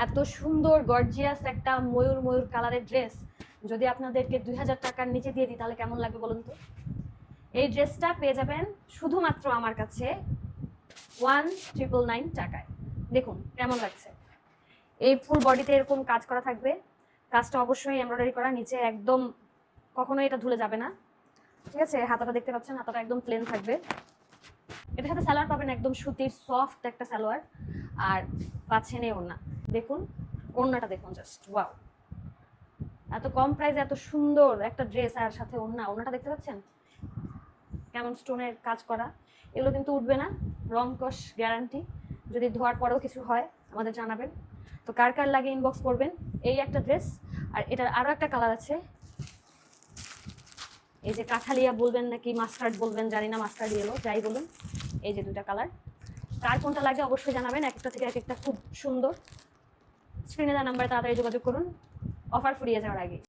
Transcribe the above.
এত সুন্দর গর্জিয়াস একটা ময়ূর ময়ূর কালারের ড্রেস যদি আপনাদেরকে 2000 টাকার নিচে দিয়ে দিই তাহলে কেমন লাগবে বলুন তো। এই ড্রেসটা পেয়ে যাবেন শুধুমাত্র আমার কাছে 1999 টাকায়। দেখুন কেমন লাগছে। এই ফুল বডিতে এরকম কাজ করা থাকবে, কাজটা অবশ্যই এমব্রয়ডারি করা, নিচে একদম কখনোই এটা ধুলে যাবে না, ঠিক আছে। হাতাটা দেখতে পাচ্ছেন, হাতাটা একদম প্লেন থাকবে। এটার সাথে সালোয়ার পাবেন একদম সুতির সফট একটা সালোয়ার, আর পাচ্ছেন এই ওড়না। দেখুন ওড়নাটা দেখুন, জাস্ট ওয়াও, এত কম প্রাইসে এত সুন্দর একটা ড্রেস আর সাথে ওড়নাটা দেখতে পাচ্ছেন কেমন স্টোনের কাজ করা। এগুলো কিন্তু উঠবে না, রং কস গ্যারান্টি। যদি ধোয়ার পরেও কিছু হয় আমাদের জানাবেন। তো কার কার লাগে ইনবক্স করবেন। এই একটা ড্রেস, আর এটার আরও একটা কালার আছে, এই যে কাঠালিয়া বলবেন নাকি মাস্টার্ড বলবেন জানি না, মাস্টার্ড ইয়েলো যাই বলুন, এই যে দুটা কালার। কার কোনটা লাগে অবশ্যই জানাবেন, এক একটা থেকে এক একটা খুব সুন্দর। স্ক্রিনে দেওয়া নাম্বারে তাড়াতাড়ি যোগাযোগ করুন অফার ফুরিয়ে যাওয়ার আগে।